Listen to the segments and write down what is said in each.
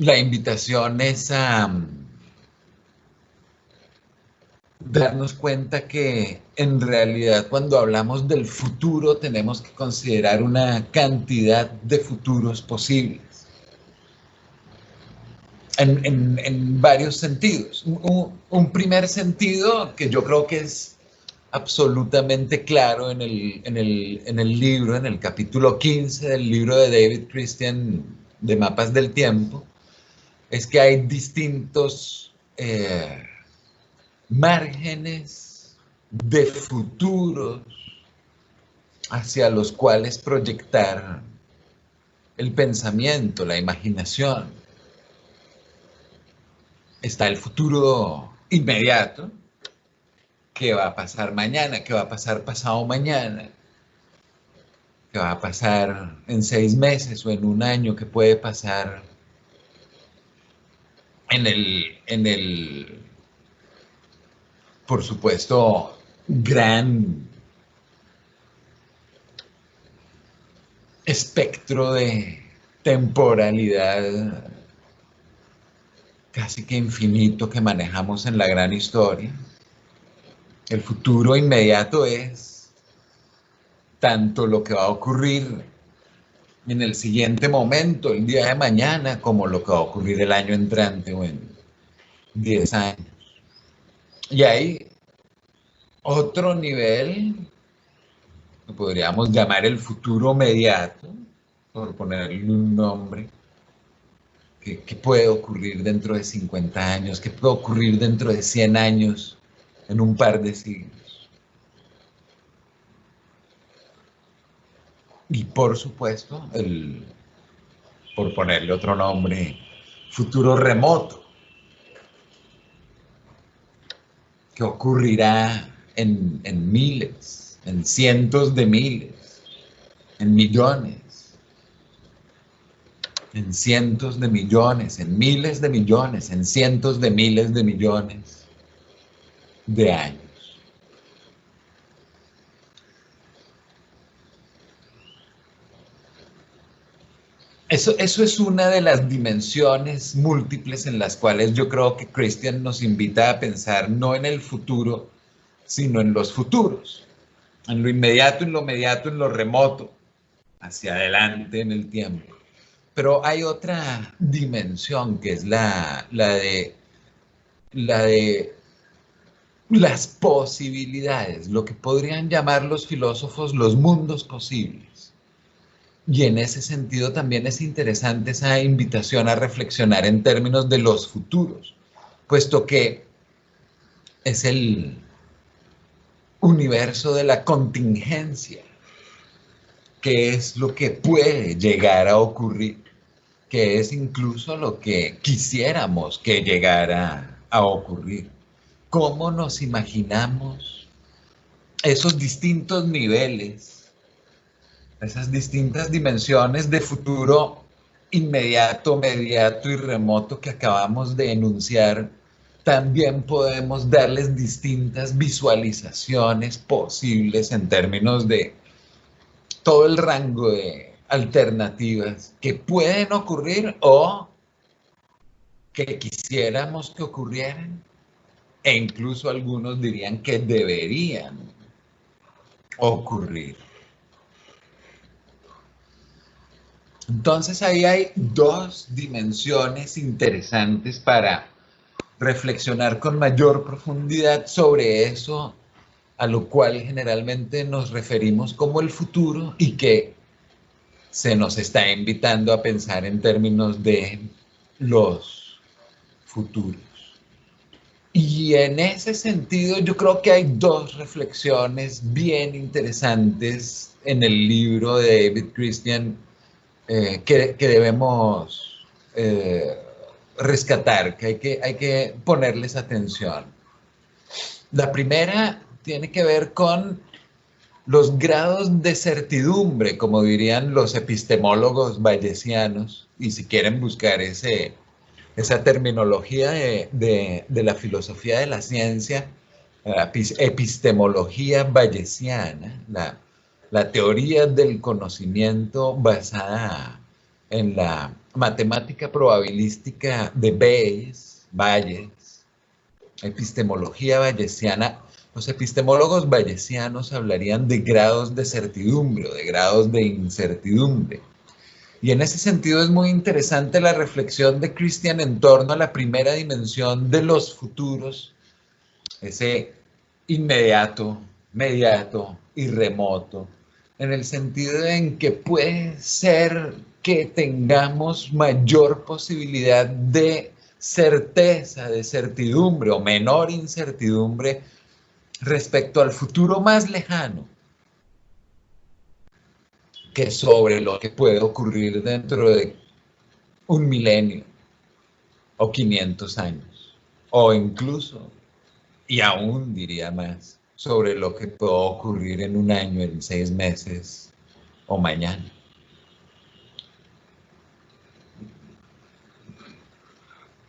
la invitación es a darnos cuenta que en realidad cuando hablamos del futuro tenemos que considerar una cantidad de futuros posibles en varios sentidos. Un primer sentido que yo creo que es absolutamente claro en el libro, en el capítulo 15 del libro de David Christian de Mapas del Tiempo, es que hay distintos márgenes de futuros hacia los cuales proyectar el pensamiento, la imaginación. Está el futuro inmediato, qué va a pasar mañana, qué va a pasar pasado mañana, qué va a pasar en 6 meses o en un año, qué puede pasar por supuesto, gran espectro de temporalidad casi que infinito que manejamos en la gran historia. El futuro inmediato es tanto lo que va a ocurrir en el siguiente momento, el día de mañana, como lo que va a ocurrir el año entrante o en 10 años. Y hay otro nivel, que podríamos llamar el futuro mediato, por ponerle un nombre. ¿Qué puede ocurrir dentro de 50 años? ¿Qué puede ocurrir dentro de 100 años? En un par de siglos. Y por supuesto, por ponerle otro nombre, futuro remoto, que ocurrirá en miles, en cientos de miles, en millones, en cientos de millones, en miles de millones, en cientos de miles de millones de años. Eso es una de las dimensiones múltiples en las cuales yo creo que Christian nos invita a pensar no en el futuro, sino en los futuros, en lo inmediato, en lo mediato, en lo remoto, hacia adelante en el tiempo. Pero hay otra dimensión que es la de las posibilidades, lo que podrían llamar los filósofos los mundos posibles. Y en ese sentido también es interesante esa invitación a reflexionar en términos de los futuros, puesto que es el universo de la contingencia, que es lo que puede llegar a ocurrir, que es incluso lo que quisiéramos que llegara a ocurrir. ¿Cómo nos imaginamos esos distintos niveles, esas distintas dimensiones de futuro inmediato, mediato y remoto que acabamos de enunciar? También podemos darles distintas visualizaciones posibles en términos de todo el rango de alternativas que pueden ocurrir o que quisiéramos que ocurrieran, e incluso algunos dirían que deberían ocurrir. Entonces ahí hay dos dimensiones interesantes para reflexionar con mayor profundidad sobre eso a lo cual generalmente nos referimos como el futuro y que se nos está invitando a pensar en términos de los futuros. Y en ese sentido yo creo que hay dos reflexiones bien interesantes en el libro de David Christian que debemos rescatar, que hay que ponerles atención. La primera tiene que ver con los grados de certidumbre, como dirían los epistemólogos bayesianos, y si quieren buscar esa terminología de la filosofía de la ciencia, la epistemología bayesiana, la teoría del conocimiento basada en la matemática probabilística de Bayes, epistemología bayesiana, los epistemólogos bayesianos hablarían de grados de certidumbre o de grados de incertidumbre. Y en ese sentido es muy interesante la reflexión de Christian en torno a la primera dimensión de los futuros, ese inmediato, mediato y remoto, en el sentido en que puede ser que tengamos mayor posibilidad de certeza, de certidumbre o menor incertidumbre respecto al futuro más lejano que sobre lo que puede ocurrir dentro de un milenio o 500 años, o incluso, y aún diría más, sobre lo que puede ocurrir en un año, en 6 meses o mañana.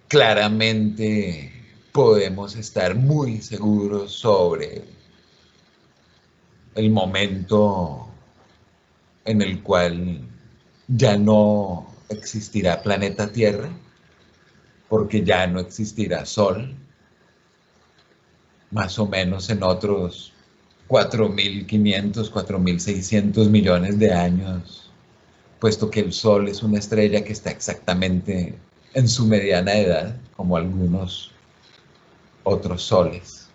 Claramente podemos estar muy seguros sobre el momento en el cual ya no existirá planeta Tierra, porque ya no existirá Sol, más o menos en otros 4.500, 4.600 millones de años, puesto que el Sol es una estrella que está exactamente en su mediana edad, como algunos otros soles.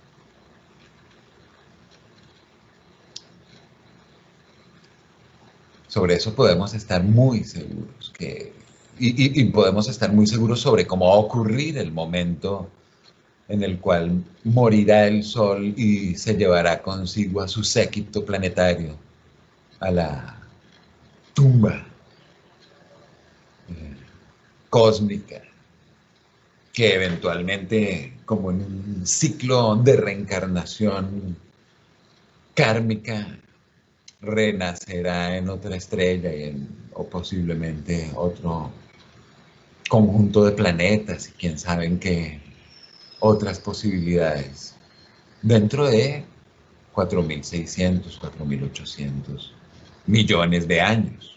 Sobre eso podemos estar muy seguros y podemos estar muy seguros sobre cómo va a ocurrir el momento en el cual morirá el Sol y se llevará consigo a su séquito planetario a la tumba cósmica, que eventualmente, como en un ciclo de reencarnación kármica, renacerá en otra estrella o posiblemente otro conjunto de planetas y quién sabe en qué otras posibilidades dentro de 4.600, 4.800 millones de años.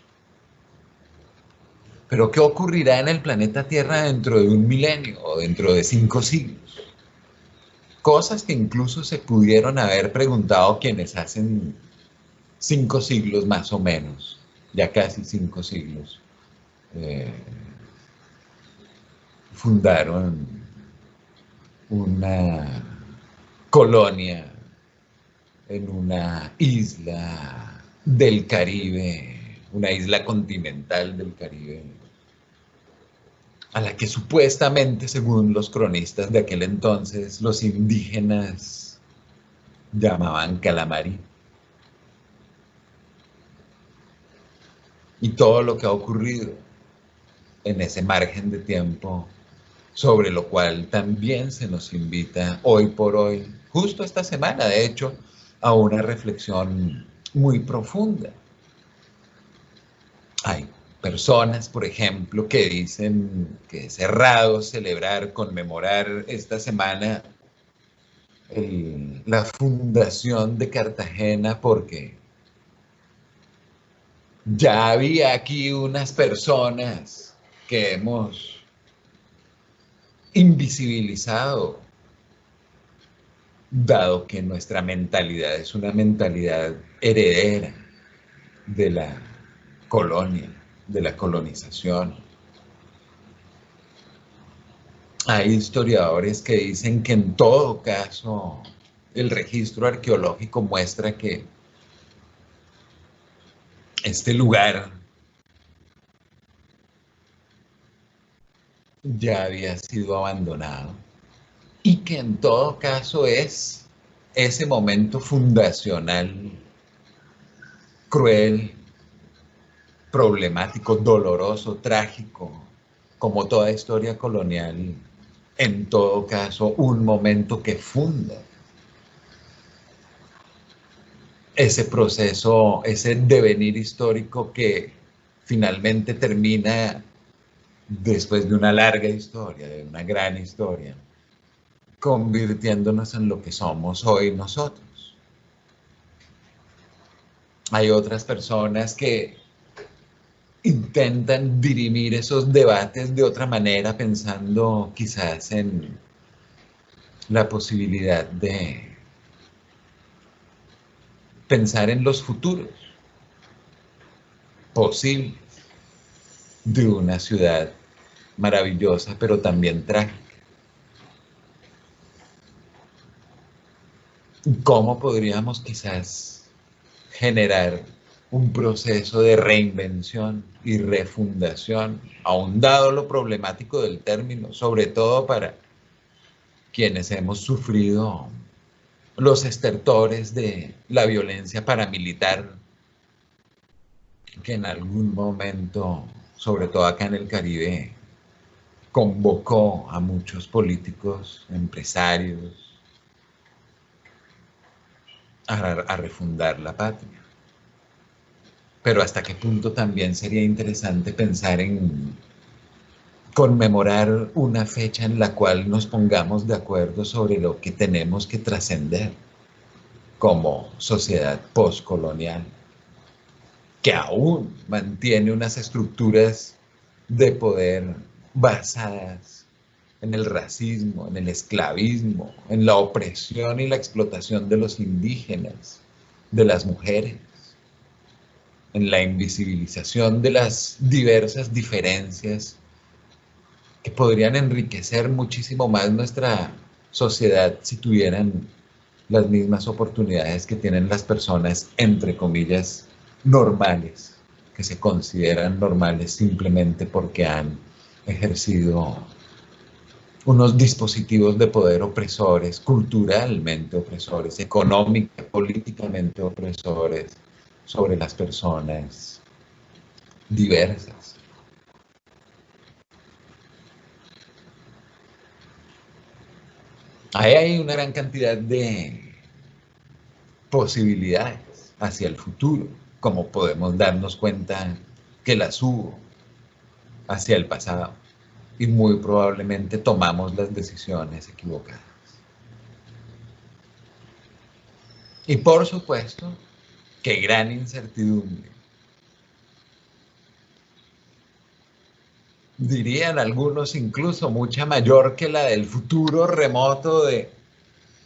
Pero ¿qué ocurrirá en el planeta Tierra dentro de un milenio o dentro de 5 siglos? Cosas que incluso se pudieron haber preguntado quienes hacen 5 siglos más o menos, ya casi 5 siglos, eh, fundaron una colonia en una isla del Caribe, una isla continental del Caribe, a la que supuestamente, según los cronistas de aquel entonces, los indígenas llamaban Calamarí. Y todo lo que ha ocurrido en ese margen de tiempo, sobre lo cual también se nos invita hoy por hoy, justo esta semana, de hecho, a una reflexión muy profunda. Hay personas, por ejemplo, que dicen que es errado celebrar, conmemorar esta semana la fundación de Cartagena porque ya había aquí unas personas que hemos invisibilizado, dado que nuestra mentalidad es una mentalidad heredera de la colonia, de la colonización. Hay historiadores que dicen que en todo caso el registro arqueológico muestra que este lugar ya había sido abandonado y que en todo caso es ese momento fundacional, cruel, problemático, doloroso, trágico, como toda historia colonial, en todo caso un momento que funda ese proceso, ese devenir histórico que finalmente termina después de una larga historia, de una gran historia, convirtiéndonos en lo que somos hoy nosotros. Hay otras personas que intentan dirimir esos debates de otra manera, pensando quizás en la posibilidad de pensar en los futuros posibles de una ciudad maravillosa, pero también trágica. ¿Cómo podríamos quizás generar un proceso de reinvención y refundación, aun dado lo problemático del término, sobre todo para quienes hemos sufrido los estertores de la violencia paramilitar, que en algún momento, sobre todo acá en el Caribe, convocó a muchos políticos, empresarios, a refundar la patria? Pero hasta qué punto también sería interesante pensar en conmemorar una fecha en la cual nos pongamos de acuerdo sobre lo que tenemos que trascender como sociedad postcolonial, que aún mantiene unas estructuras de poder basadas en el racismo, en el esclavismo, en la opresión y la explotación de los indígenas, de las mujeres, en la invisibilización de las diversas diferencias que podrían enriquecer muchísimo más nuestra sociedad si tuvieran las mismas oportunidades que tienen las personas, entre comillas, normales, que se consideran normales simplemente porque han ejercido unos dispositivos de poder opresores, culturalmente opresores, económicamente, políticamente opresores sobre las personas diversas. Ahí hay una gran cantidad de posibilidades hacia el futuro, como podemos darnos cuenta que las hubo hacia el pasado y muy probablemente tomamos las decisiones equivocadas. Y por supuesto, qué gran incertidumbre. Dirían algunos incluso mucha mayor que la del futuro remoto de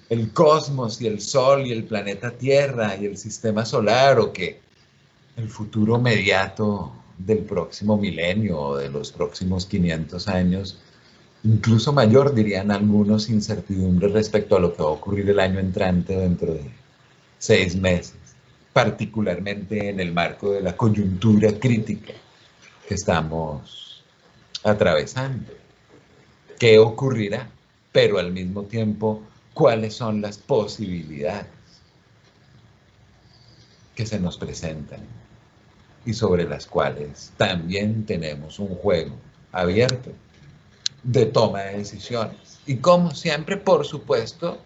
el cosmos y el Sol y el planeta Tierra y el sistema solar, o que el futuro mediato del próximo milenio o de los próximos 500 años, incluso mayor, dirían algunos, incertidumbre respecto a lo que va a ocurrir el año entrante dentro de 6 meses, particularmente en el marco de la coyuntura crítica que estamos atravesando. ¿Qué ocurrirá? Pero al mismo tiempo, ¿cuáles son las posibilidades que se nos presentan y sobre las cuales también tenemos un juego abierto de toma de decisiones? Y como siempre, por supuesto,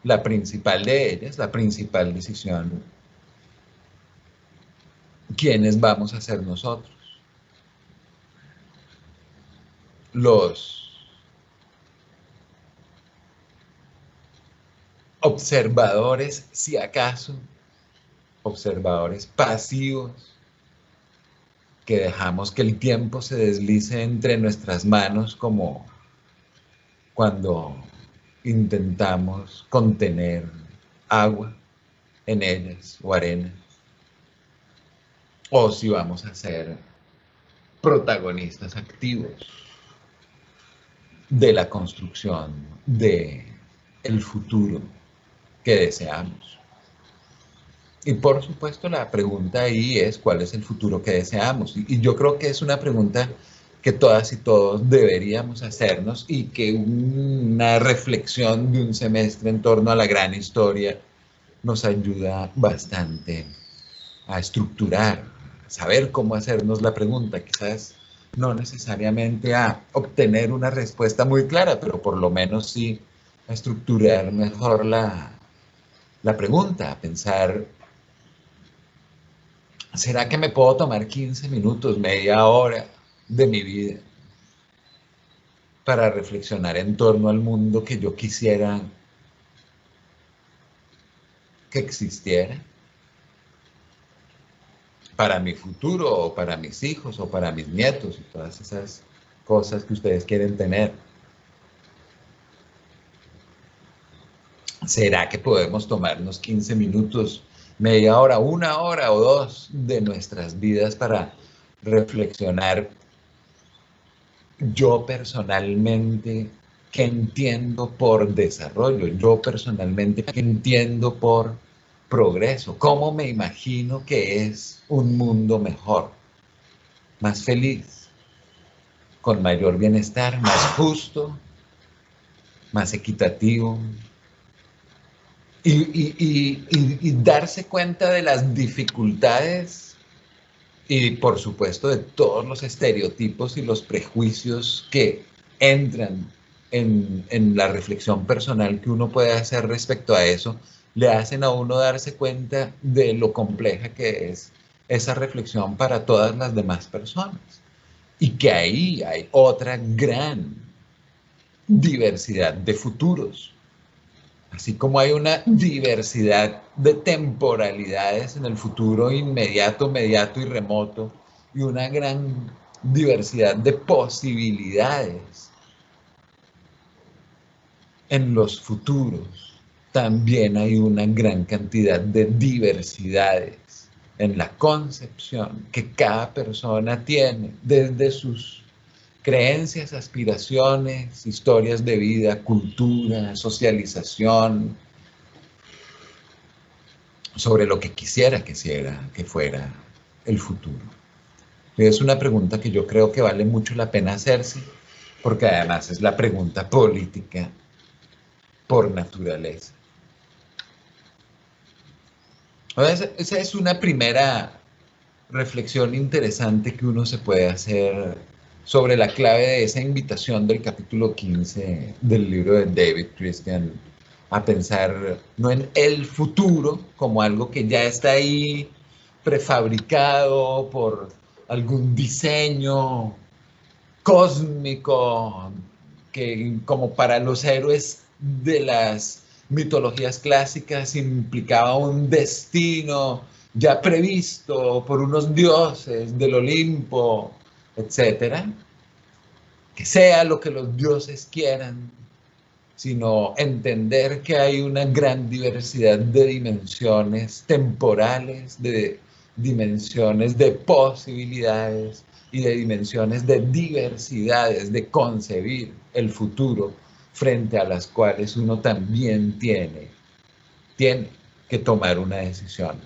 la principal de ellas, la principal decisión, ¿quiénes vamos a ser nosotros? Los observadores, si acaso, observadores pasivos, que dejamos que el tiempo se deslice entre nuestras manos, como cuando intentamos contener agua en ellas o arena, o si vamos a ser protagonistas activos de la construcción de el futuro que deseamos. Y por supuesto la pregunta ahí es ¿cuál es el futuro que deseamos? Y yo creo que es una pregunta que todas y todos deberíamos hacernos, y que una reflexión de un semestre en torno a la gran historia nos ayuda bastante a estructurar, a saber cómo hacernos la pregunta, quizás no necesariamente a obtener una respuesta muy clara, pero por lo menos sí a estructurar mejor la pregunta, a pensar, ¿será que me puedo tomar 15 minutos, media hora de mi vida para reflexionar en torno al mundo que yo quisiera que existiera? para mi futuro o para mis hijos o para mis nietos y todas esas cosas que ustedes quieren tener. ¿Será que podemos tomarnos 15 minutos, media hora, una hora o dos de nuestras vidas para reflexionar yo personalmente qué entiendo por desarrollo, yo personalmente qué entiendo por progreso, cómo me imagino que es un mundo mejor, más feliz, con mayor bienestar, más justo, más equitativo, y darse cuenta de las dificultades y por supuesto de todos los estereotipos y los prejuicios que entran en la reflexión personal que uno puede hacer respecto a eso, le hacen a uno darse cuenta de lo compleja que es esa reflexión para todas las demás personas. Y que ahí hay otra gran diversidad de futuros. Así como hay una diversidad de temporalidades en el futuro inmediato, mediato y remoto, y una gran diversidad de posibilidades en los futuros, también hay una gran cantidad de diversidades en la concepción que cada persona tiene desde sus creencias, aspiraciones, historias de vida, cultura, socialización, sobre lo que quisiera que fuera el futuro. Es una pregunta que yo creo que vale mucho la pena hacerse, porque además es la pregunta política por naturaleza. Esa es una primera reflexión interesante que uno se puede hacer sobre la clave de esa invitación del capítulo 15 del libro de David Christian a pensar no en el futuro como algo que ya está ahí prefabricado por algún diseño cósmico que como para los héroes de las mitologías clásicas implicaba un destino ya previsto por unos dioses del Olimpo, etcétera, que sea lo que los dioses quieran, sino entender que hay una gran diversidad de dimensiones temporales, de dimensiones de posibilidades y de dimensiones de diversidades de concebir el futuro frente a las cuales uno también tiene que tomar una decisión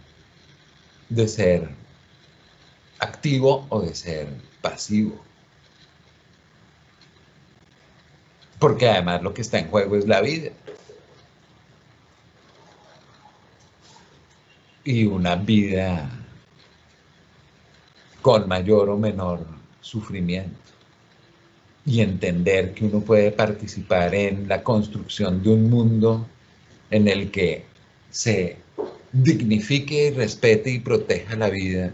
de ser activo o de ser pasivo. Porque además lo que está en juego es la vida. Y una vida con mayor o menor sufrimiento. Y entender que uno puede participar en la construcción de un mundo en el que se dignifique, respete y proteja la vida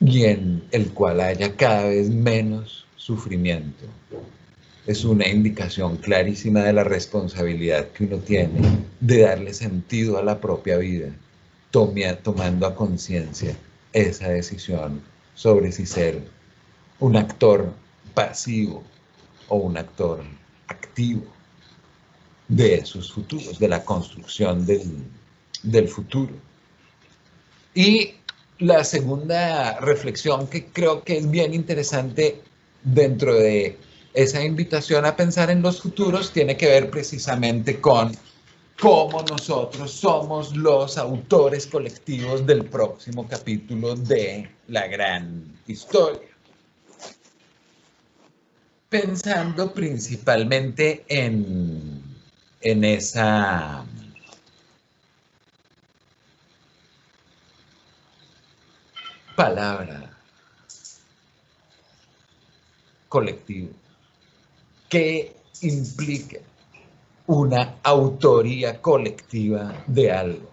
y en el cual haya cada vez menos sufrimiento. Es una indicación clarísima de la responsabilidad que uno tiene de darle sentido a la propia vida, tomando a conciencia esa decisión sobre si ser un actor pasivo o un actor activo de esos futuros, de la construcción del futuro. Y la segunda reflexión que creo que es bien interesante dentro de esa invitación a pensar en los futuros tiene que ver precisamente con cómo nosotros somos los autores colectivos del próximo capítulo de la gran historia. Pensando principalmente en esa palabra colectivo que implica una autoría colectiva de algo,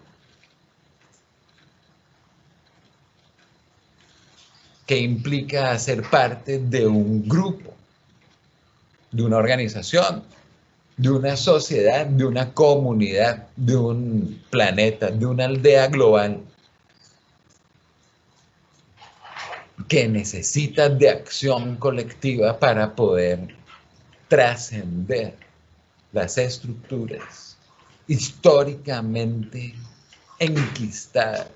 que implica ser parte de un grupo, de una organización, de una sociedad, de una comunidad, de un planeta, de una aldea global. que necesita de acción colectiva para poder trascender las estructuras históricamente enquistadas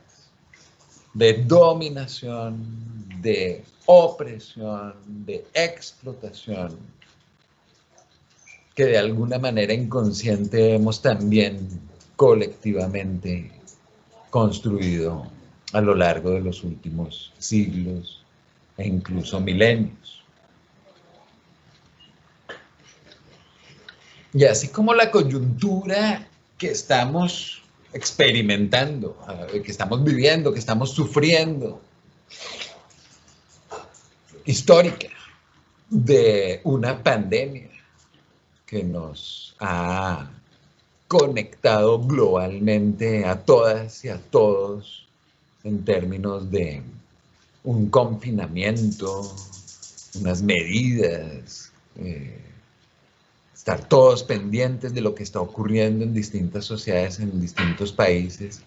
de dominación, de opresión, de explotación, que de alguna manera inconsciente hemos también colectivamente construido a lo largo de los últimos siglos e incluso milenios. Y así como la coyuntura que estamos experimentando, que estamos viviendo, que estamos sufriendo, histórica, de una pandemia que nos ha conectado globalmente a todas y a todos en términos de un confinamiento, unas medidas, estar todos pendientes de lo que está ocurriendo en distintas sociedades, en distintos países.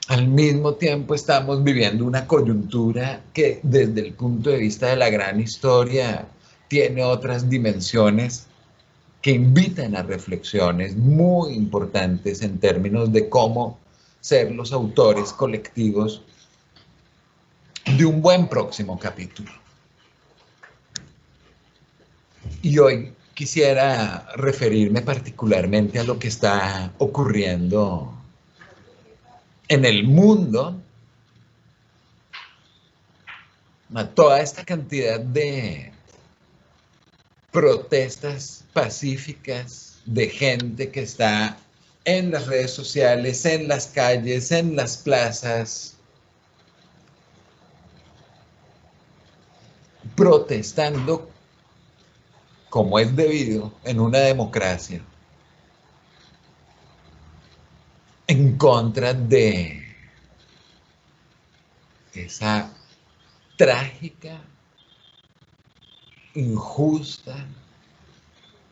Al mismo tiempo estamos viviendo una coyuntura que desde el punto de vista de la gran historia tiene otras dimensiones que invitan a reflexiones muy importantes en términos de cómo ser los autores colectivos de un buen próximo capítulo. Y hoy quisiera referirme particularmente a lo que está ocurriendo en el mundo, a toda esta cantidad de protestas pacíficas de gente que está en las redes sociales, en las calles, en las plazas, protestando como es debido en una democracia, en contra de esa trágica, injusta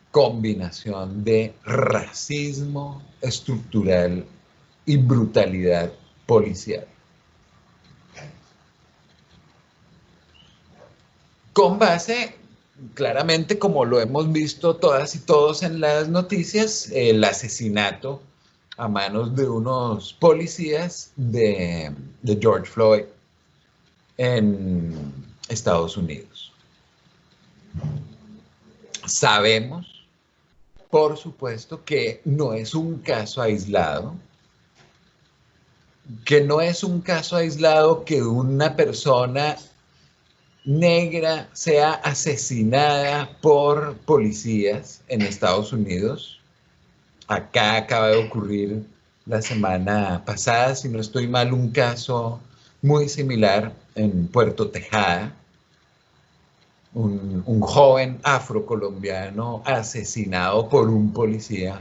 combinación de racismo estructural y brutalidad policial. Con base, claramente, como lo hemos visto todas y todos en las noticias, el asesinato a manos de unos policías de George Floyd en Estados Unidos. Sabemos, por supuesto, que no es un caso aislado, que una persona negra sea asesinada por policías en Estados Unidos. Acá acaba de ocurrir la semana pasada, si no estoy mal, un caso muy similar en Puerto Tejada. Un joven afrocolombiano asesinado por un policía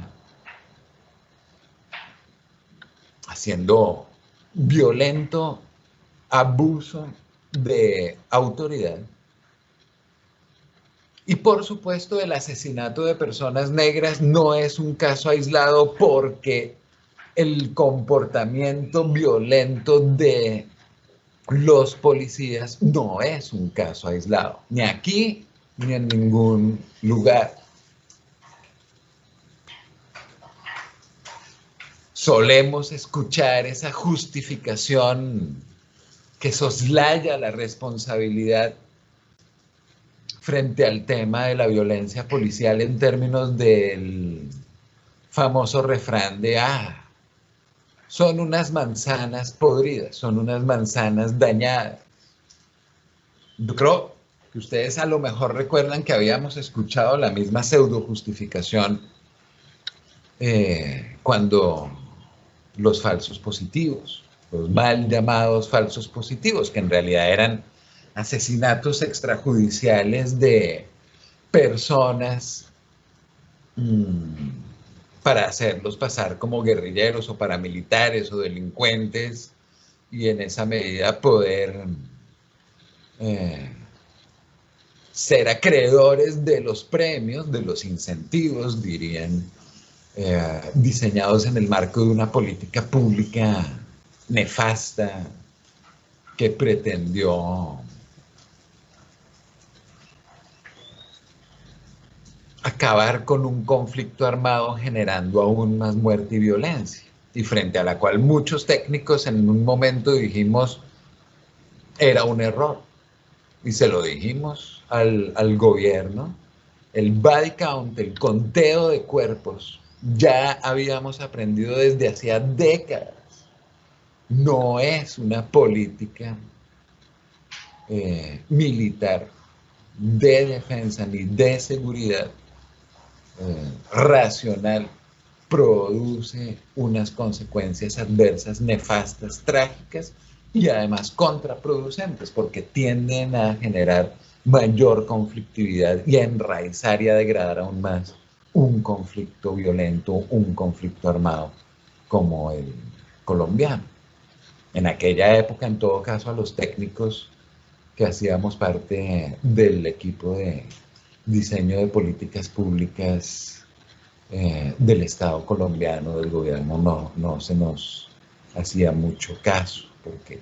haciendo violento abuso de autoridad. Y por supuesto, el asesinato de personas negras no es un caso aislado, porque el comportamiento violento de los policías no es un caso aislado, ni aquí ni en ningún lugar. Solemos escuchar esa justificación que soslaya la responsabilidad frente al tema de la violencia policial en términos del famoso refrán de son unas manzanas podridas, son unas manzanas dañadas. Yo creo que ustedes a lo mejor recuerdan que habíamos escuchado la misma pseudo justificación cuando los falsos positivos, los mal llamados falsos positivos, que en realidad eran asesinatos extrajudiciales de personas para hacerlos pasar como guerrilleros o paramilitares o delincuentes, y en esa medida poder ser acreedores de los premios, de los incentivos, dirían, diseñados en el marco de una política pública nefasta que pretendió acabar con un conflicto armado generando aún más muerte y violencia, y frente a la cual muchos técnicos en un momento dijimos era un error, y se lo dijimos al gobierno. El body count, el conteo de cuerpos, ya habíamos aprendido desde hacía décadas, no es una política militar de defensa ni de seguridad racional, produce unas consecuencias adversas, nefastas, trágicas y además contraproducentes, porque tienden a generar mayor conflictividad y a enraizar y a degradar aún más un conflicto violento, un conflicto armado como el colombiano. En aquella época, en todo caso, a los técnicos que hacíamos parte del equipo de diseño de políticas públicas del Estado colombiano, del gobierno, no se nos hacía mucho caso, porque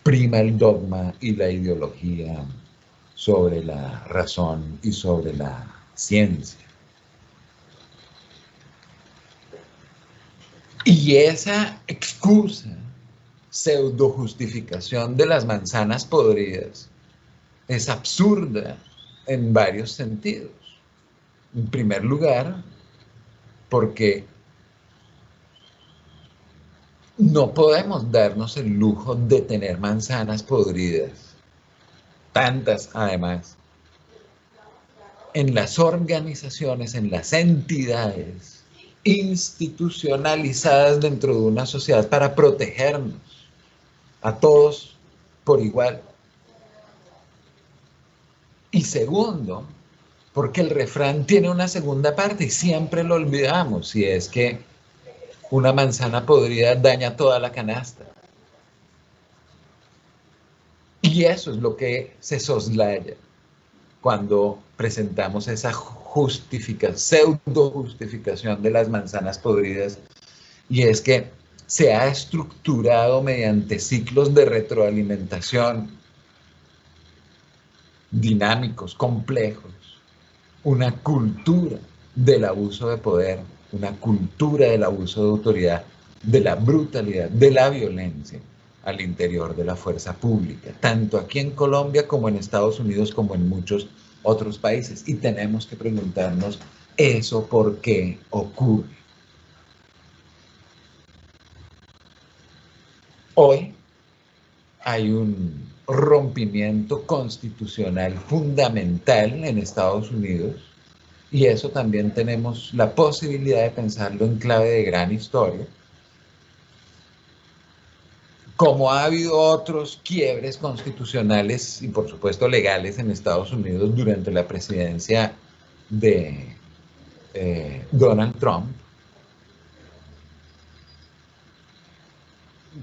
prima el dogma y la ideología sobre la razón y sobre la ciencia. Y esa excusa, pseudo justificación de las manzanas podridas, es absurda en varios sentidos. En primer lugar, porque no podemos darnos el lujo de tener manzanas podridas, tantas además, en las organizaciones, en las entidades institucionalizadas dentro de una sociedad para protegernos a todos por igual. Y segundo, porque el refrán tiene una segunda parte y siempre lo olvidamos, y es que una manzana podrida daña toda la canasta. Y eso es lo que se soslaya cuando presentamos esa pseudo justificación de las manzanas podridas, y es que se ha estructurado mediante ciclos de retroalimentación dinámicos, complejos, una cultura del abuso de poder, una cultura del abuso de autoridad, de la brutalidad, de la violencia al interior de la fuerza pública, tanto aquí en Colombia como en Estados Unidos, como en muchos otros países. Y tenemos que preguntarnos, ¿eso por qué ocurre? Hoy hay un rompimiento constitucional fundamental en Estados Unidos, y eso también tenemos la posibilidad de pensarlo en clave de gran historia, como ha habido otros quiebres constitucionales y por supuesto legales en Estados Unidos durante la presidencia de Donald Trump,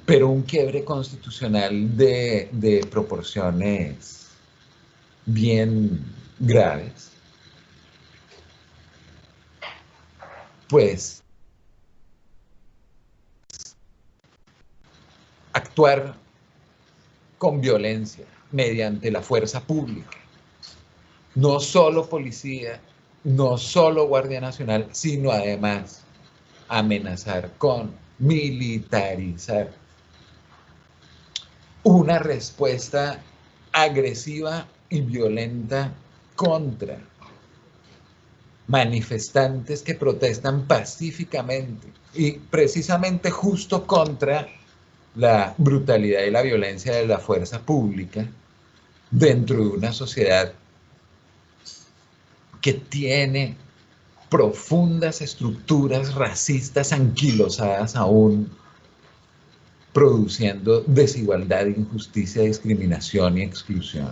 pero un quiebre constitucional de proporciones bien graves, pues actuar con violencia mediante la fuerza pública, no solo policía, no solo Guardia Nacional, sino además amenazar con militarizar una respuesta agresiva y violenta contra manifestantes que protestan pacíficamente y precisamente justo contra la brutalidad y la violencia de la fuerza pública dentro de una sociedad que tiene profundas estructuras racistas anquilosadas aún, produciendo desigualdad, injusticia, discriminación y exclusión.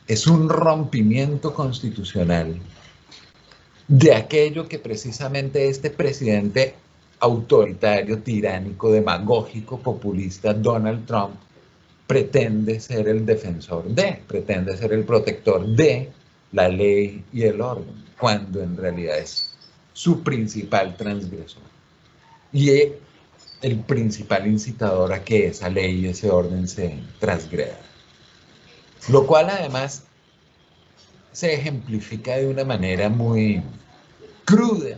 Es un rompimiento constitucional de aquello que precisamente este presidente autoritario, tiránico, demagógico, populista, Donald Trump, pretende ser el defensor de, pretende ser el protector de la ley y el orden, cuando en realidad es su principal transgresor y el principal incitador a que esa ley y ese orden se transgreda. Lo cual además se ejemplifica de una manera muy cruda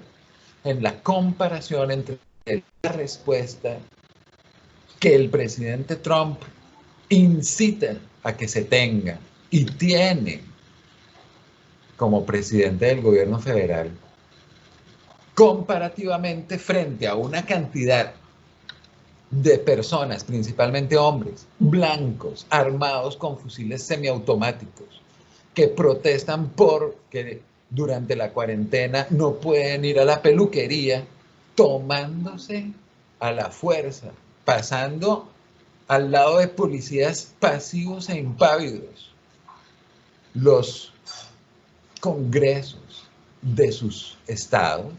en la comparación entre la respuesta que el presidente Trump incita a que se tenga y tiene como presidente del gobierno federal, comparativamente frente a una cantidad de personas, principalmente hombres, blancos, armados con fusiles semiautomáticos, que protestan porque durante la cuarentena no pueden ir a la peluquería, tomándose a la fuerza, pasando al lado de policías pasivos e impávidos los congresos de sus estados,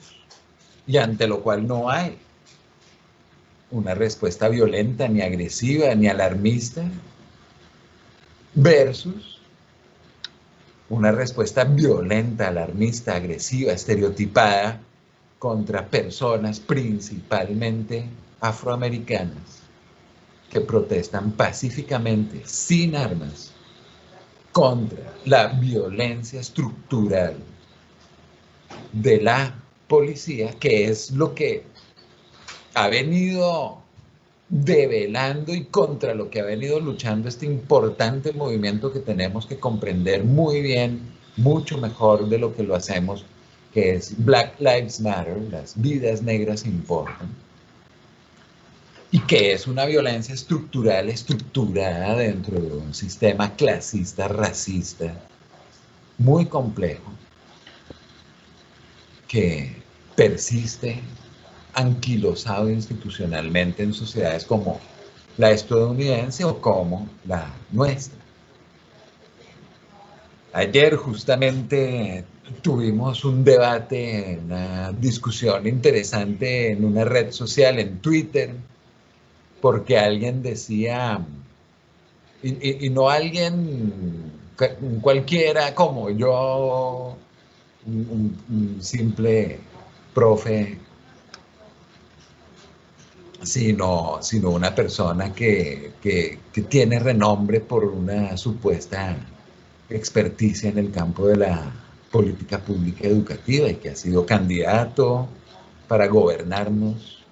y ante lo cual no hay una respuesta violenta, ni agresiva, ni alarmista, versus una respuesta violenta, alarmista, agresiva, estereotipada contra personas principalmente afroamericanas que protestan pacíficamente, sin armas, contra la violencia estructural de la policía, que es lo que ha venido develando y contra lo que ha venido luchando este importante movimiento que tenemos que comprender muy bien, mucho mejor de lo que lo hacemos, que es Black Lives Matter, las vidas negras importan, y que es una violencia estructural, estructurada dentro de un sistema clasista, racista, muy complejo, que persiste anquilosado institucionalmente en sociedades como la estadounidense o como la nuestra. Ayer justamente tuvimos un debate, una discusión interesante en una red social, en Twitter, porque alguien decía, y no alguien cualquiera como yo, un simple profe, sino una persona que tiene renombre por una supuesta experticia en el campo de la política pública educativa y que ha sido candidato para gobernarnos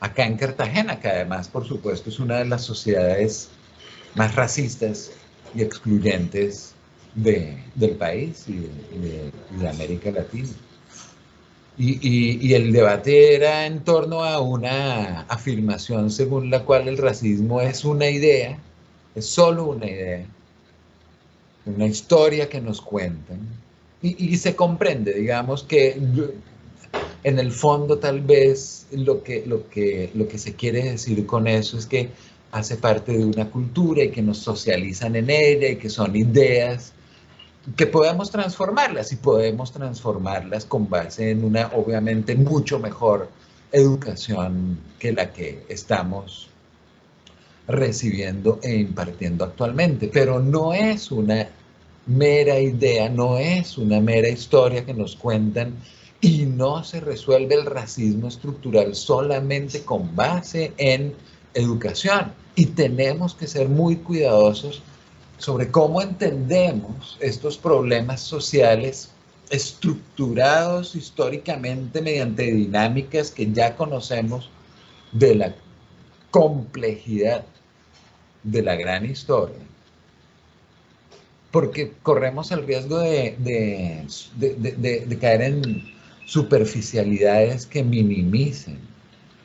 acá en Cartagena, que además, por supuesto, es una de las sociedades más racistas y excluyentes del país y de América Latina. Y el debate era en torno a una afirmación según la cual el racismo es una idea, es solo una historia que nos cuentan. Y se comprende, digamos, que en el fondo tal vez lo que se quiere decir con eso es que hace parte de una cultura y que nos socializan en ella y que son ideas que podemos transformarlas y podemos transformarlas con base en una obviamente mucho mejor educación que la que estamos recibiendo e impartiendo actualmente. Pero no es una mera idea, no es una mera historia que nos cuentan y no se resuelve el racismo estructural solamente con base en educación. Y tenemos que ser muy cuidadosos sobre cómo entendemos estos problemas sociales estructurados históricamente mediante dinámicas que ya conocemos de la complejidad de la gran historia, porque corremos el riesgo de caer en superficialidades que minimicen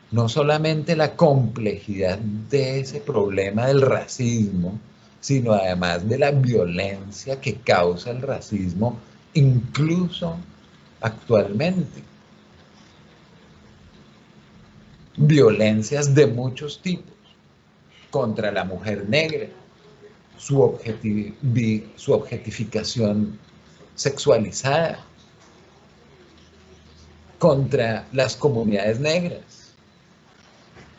no solamente la complejidad de ese problema del racismo, sino además de la violencia que causa el racismo, incluso actualmente. Violencias de muchos tipos contra la mujer negra, su objetificación sexualizada, contra las comunidades negras,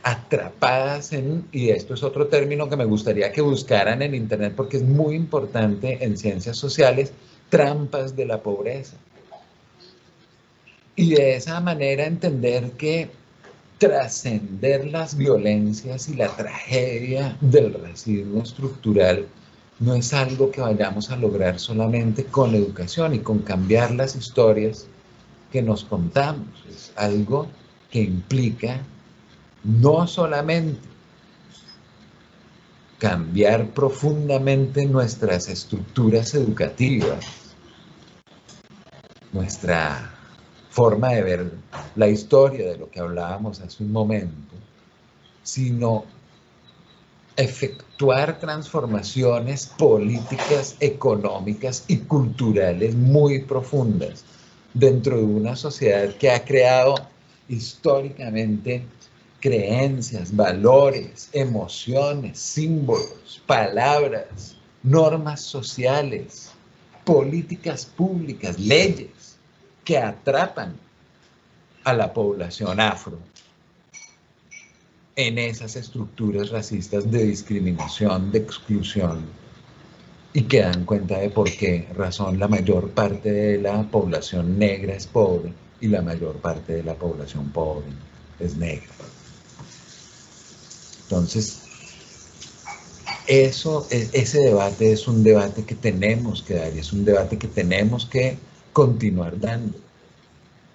atrapadas en, y esto es otro término que me gustaría que buscaran en internet porque es muy importante en ciencias sociales, trampas de la pobreza. Y de esa manera entender que trascender las violencias y la tragedia del racismo estructural no es algo que vayamos a lograr solamente con educación y con cambiar las historias que nos contamos. Es algo que implica no solamente cambiar profundamente nuestras estructuras educativas, nuestra forma de ver la historia de lo que hablábamos hace un momento, sino efectuar transformaciones políticas, económicas y culturales muy profundas dentro de una sociedad que ha creado históricamente creencias, valores, emociones, símbolos, palabras, normas sociales, políticas públicas, leyes que atrapan a la población afro en esas estructuras racistas de discriminación, de exclusión, y que dan cuenta de por qué razón la mayor parte de la población negra es pobre y la mayor parte de la población pobre es negra. Entonces, ese debate es un debate que tenemos que dar y es un debate que tenemos que continuar dando,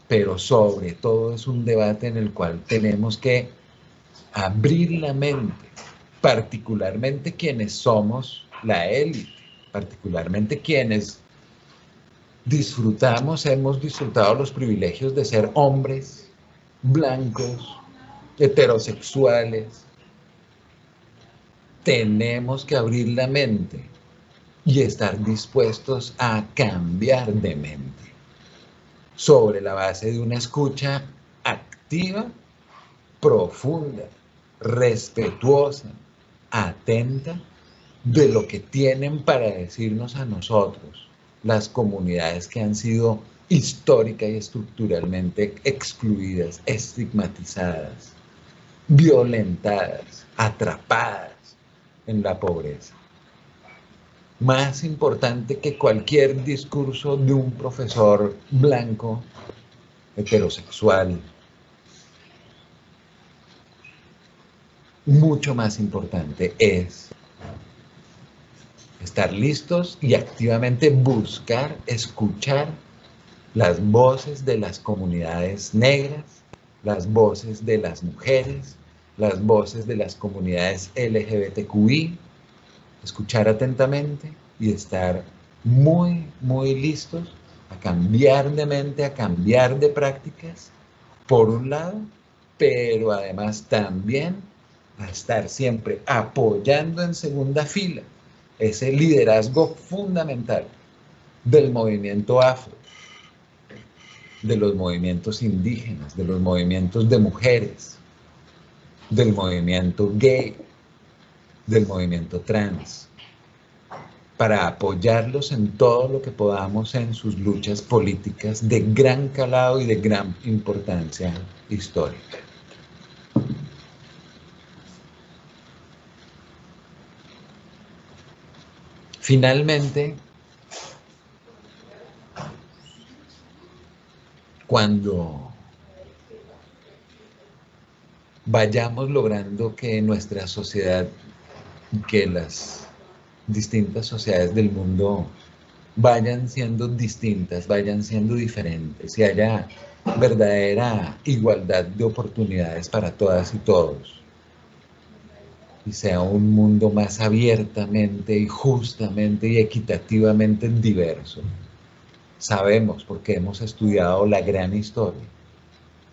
pero sobre todo es un debate en el cual tenemos que abrir la mente, particularmente quienes somos la élite, particularmente quienes hemos disfrutado los privilegios de ser hombres, blancos, heterosexuales. Tenemos que abrir la mente y estar dispuestos a cambiar de mente sobre la base de una escucha activa, profunda, respetuosa, atenta de lo que tienen para decirnos a nosotros las comunidades que han sido histórica y estructuralmente excluidas, estigmatizadas, violentadas, atrapadas en la pobreza. Más importante que cualquier discurso de un profesor blanco, heterosexual, mucho más importante es estar listos y activamente buscar, escuchar las voces de las comunidades negras, las voces de las mujeres, las voces de las comunidades LGBTQI, escuchar atentamente y estar muy, muy listos a cambiar de mente, a cambiar de prácticas, por un lado, pero además también a estar siempre apoyando en segunda fila ese liderazgo fundamental del movimiento afro, de los movimientos indígenas, de los movimientos de mujeres, del movimiento gay, del movimiento trans, para apoyarlos en todo lo que podamos en sus luchas políticas de gran calado y de gran importancia histórica. Finalmente, cuando vayamos logrando que nuestra sociedad, que las distintas sociedades del mundo vayan siendo distintas, vayan siendo diferentes y haya verdadera igualdad de oportunidades para todas y todos, y sea un mundo más abiertamente y justamente y equitativamente diverso. Sabemos, porque hemos estudiado la gran historia,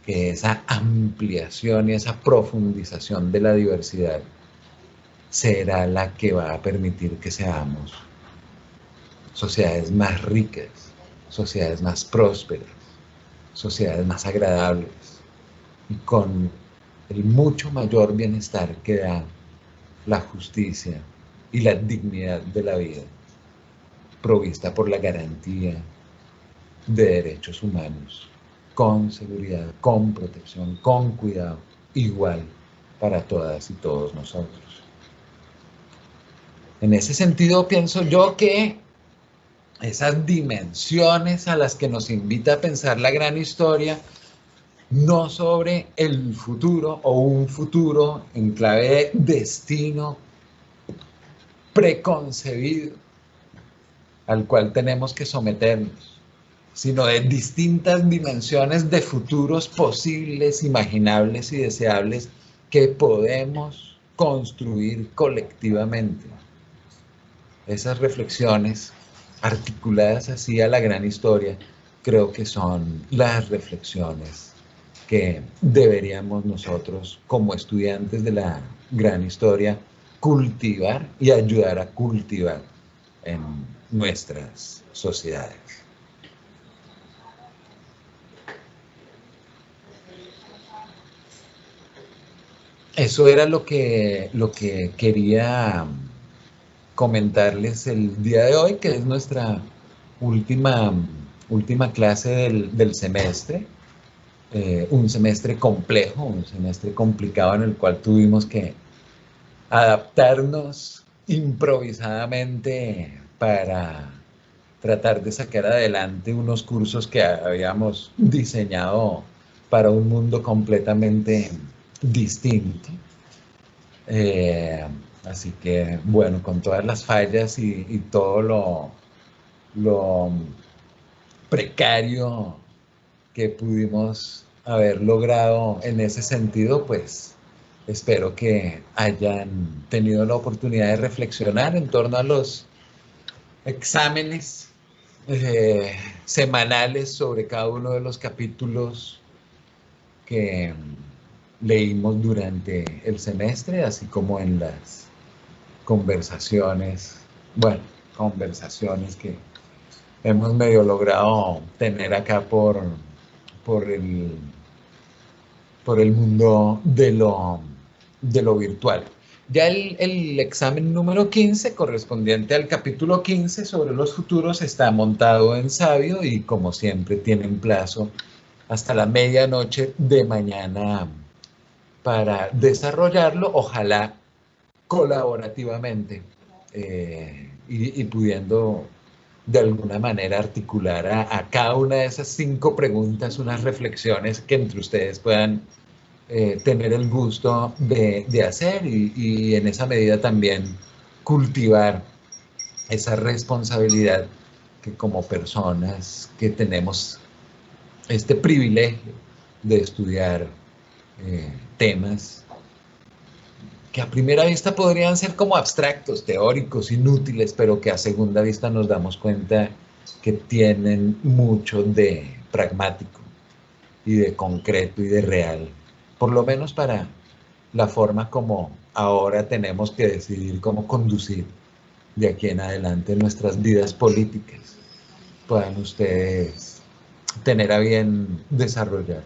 que esa ampliación y esa profundización de la diversidad será la que va a permitir que seamos sociedades más ricas, sociedades más prósperas, sociedades más agradables y con el mucho mayor bienestar que da la justicia y la dignidad de la vida, provista por la garantía de derechos humanos, con seguridad, con protección, con cuidado, igual para todas y todos nosotros. En ese sentido, pienso yo que esas dimensiones a las que nos invita a pensar la gran historia, no sobre el futuro o un futuro en clave de destino preconcebido al cual tenemos que someternos, sino de distintas dimensiones de futuros posibles, imaginables y deseables que podemos construir colectivamente. Esas reflexiones articuladas así a la gran historia, creo que son las reflexiones que deberíamos nosotros, como estudiantes de la gran historia, cultivar y ayudar a cultivar en nuestras sociedades. Eso era lo que quería comentarles el día de hoy, que es nuestra última clase del semestre. Un semestre complejo, un semestre complicado en el cual tuvimos que adaptarnos improvisadamente para tratar de sacar adelante unos cursos que habíamos diseñado para un mundo completamente distinto. Así que, bueno, con todas las fallas y todo lo precario que pudimos haber logrado en ese sentido, pues espero que hayan tenido la oportunidad de reflexionar en torno a los exámenes semanales sobre cada uno de los capítulos que leímos durante el semestre, así como en las conversaciones, bueno, conversaciones que hemos medio logrado tener acá por el, por el mundo de lo virtual. Ya el examen número 15, correspondiente al capítulo 15 sobre los futuros, está montado en Sabio y como siempre tienen plazo hasta la medianoche de mañana para desarrollarlo, ojalá colaborativamente y pudiendo de alguna manera articular a cada una de esas 5 preguntas unas reflexiones que entre ustedes puedan tener el gusto de hacer y en esa medida también cultivar esa responsabilidad que como personas que tenemos este privilegio de estudiar temas que a primera vista podrían ser como abstractos, teóricos, inútiles, pero que a segunda vista nos damos cuenta que tienen mucho de pragmático y de concreto y de real, por lo menos para la forma como ahora tenemos que decidir cómo conducir de aquí en adelante nuestras vidas políticas. Puedan ustedes tener a bien desarrollar.